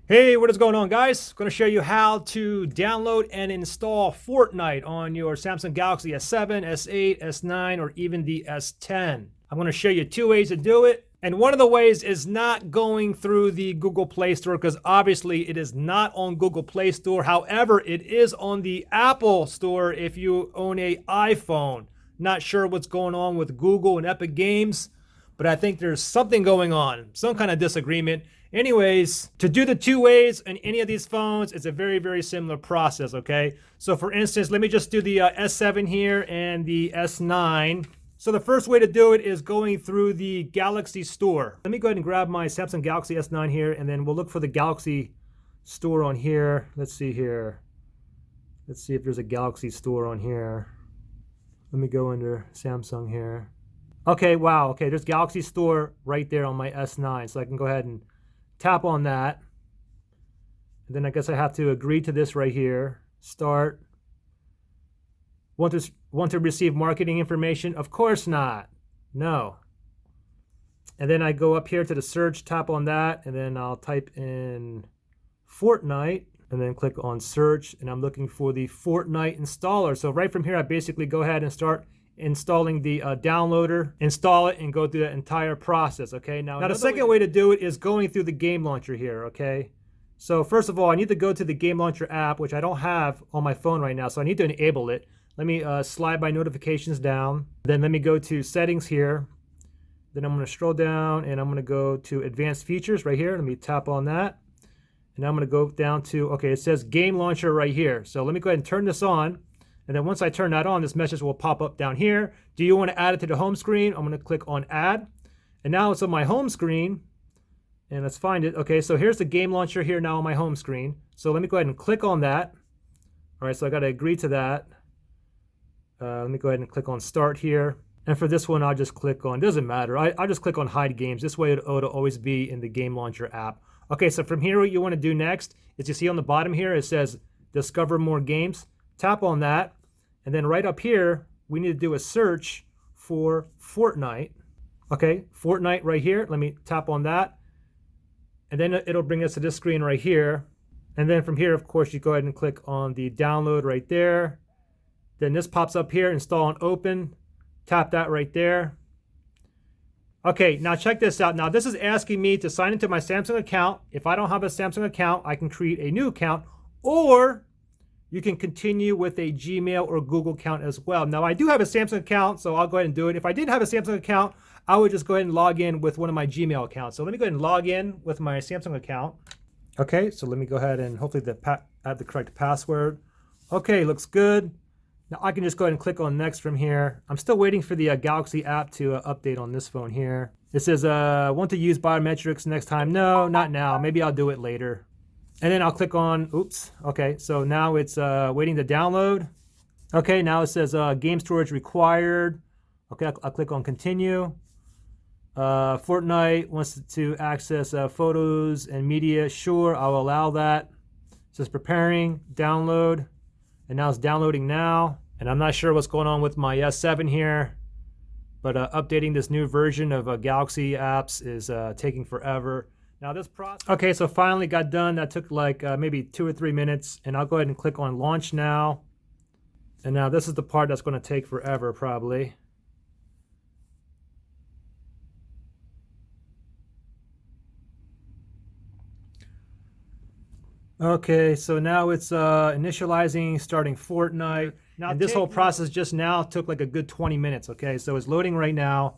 Hey, what is going on, guys? Going to show you how to download and install Fortnite on your Samsung Galaxy S7, S8, S9, or even the S10. I'm going to show you two ways to do it. And one of the ways is not going through the Google Play Store, because obviously it is not on Google Play Store. However, it is on the Apple Store if you own an iPhone. Not sure what's going on with Google and Epic Games, but I think there's something going on, some kind of disagreement. Anyways, to do the two ways on any of these phones, it's a very, very similar process, okay? So for instance, let me just do the S7 here and the S9. So the first way to do it is going through the Galaxy Store. Let me go ahead and grab my Samsung Galaxy S9 here, and then we'll look for the Galaxy Store on here. Let's see here. Let's see if there's a Galaxy Store on here. Let me go under Samsung here. Okay, wow, okay, there's Galaxy Store right there on my S9, so I can go ahead and tap on that. And then I guess I have to agree to this right here. Start. Want to receive marketing information? Of course not. No. And then I go up here to the search, tap on that, and then I'll type in Fortnite, and then click on search, and I'm looking for the Fortnite installer. So right from here, I basically go ahead and start installing the downloader, install it, and go through the entire process. Okay, now the second way to do it is going through the game launcher here. Okay, so first of all, I need to go to the game launcher app, which I don't have on my phone right now, so I need to enable it. Let me slide my notifications down, then let me go to settings here, then I'm going to scroll down and I'm going to go to advanced features right here. Let me tap on that, and I'm going to go down to, okay, it says game launcher right here, so let me go ahead and turn this on. And then once I turn that on, this message will pop up down here. Do you want to add it to the home screen? I'm going to click on add. And now it's on my home screen. And let's find it. Okay, so here's the game launcher here now on my home screen. So let me go ahead and click on that. All right, so I got to agree to that. Let me go ahead and click on start here. And for this one, I'll just click on, doesn't matter. I'll just click on hide games. This way it'll always be in the game launcher app. Okay, so from here, what you want to do next is you see on the bottom here, it says discover more games. Tap on that. And then right up here, we need to do a search for Fortnite. Okay, Fortnite right here. Let me tap on that. And then it'll bring us to this screen right here. And then from here, of course, you go ahead and click on the download right there. Then this pops up here, install and open. Tap that right there. Okay, now check this out. Now this is asking me to sign into my Samsung account. If I don't have a Samsung account, I can create a new account, or you can continue with a Gmail or Google account as well. Now, I do have a Samsung account, so I'll go ahead and do it. If I didn't have a Samsung account, I would just go ahead and log in with one of my Gmail accounts. So let me go ahead and log in with my Samsung account. Okay, so let me go ahead and hopefully add the correct password. Okay, looks good. Now I can just go ahead and click on next from here. I'm still waiting for the Galaxy app to update on this phone here. It says, want to use biometrics next time? No, not now. Maybe I'll do it later. And then I'll click on, oops, okay, so now it's waiting to download. Okay, now it says game storage required. Okay, I'll click on continue. Fortnite wants to access photos and media. Sure, I'll allow that. It says preparing, download, and now it's downloading now. And I'm not sure what's going on with my S7 here, but updating this new version of Galaxy apps is taking forever. Now this process, okay, so finally got done. That took like maybe 2 or 3 minutes, and I'll go ahead and click on launch now. And now this is the part that's going to take forever probably. Okay, so now it's initializing, starting Fortnite. Now and this whole process just now took like a good 20 minutes, okay? So it's loading right now,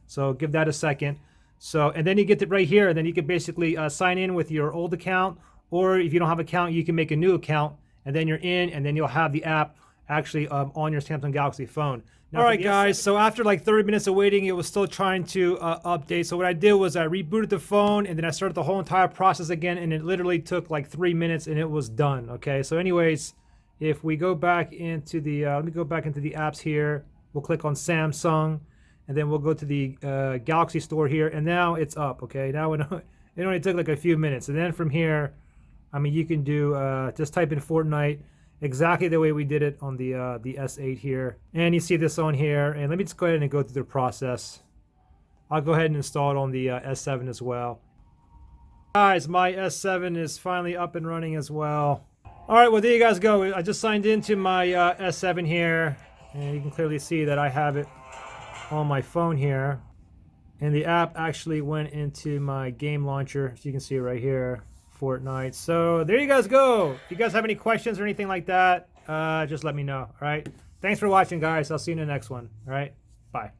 so give that a second. So, and then you get it right here, and then you can basically sign in with your old account, or if you don't have an account, you can make a new account, and then you're in, and then you'll have the app actually on your Samsung Galaxy phone. Now, all right, guys, so after like 30 minutes of waiting, it was still trying to update. So what I did was I rebooted the phone, and then I started the whole entire process again, and it literally took like 3 minutes, and it was done, okay? So anyways, if we go back into the, let me go back into the apps here. We'll click on Samsung. And then we'll go to the Galaxy Store here, and now it's up, okay? Now it only took like a few minutes. And then from here, I mean, you can do, just type in Fortnite exactly the way we did it on the S8 here. And you see this on here, and let me just go ahead and go through the process. I'll go ahead and install it on the S7 as well. Guys, my S7 is finally up and running as well. All right, well, there you guys go. I just signed into my S7 here, and you can clearly see that I have it on my phone here. And the app actually went into my game launcher, so you can see it right here, Fortnite. So there you guys go. If you guys have any questions or anything like that, just let me know, all right? Thanks for watching, guys. I'll see you in the next one, all right? Bye.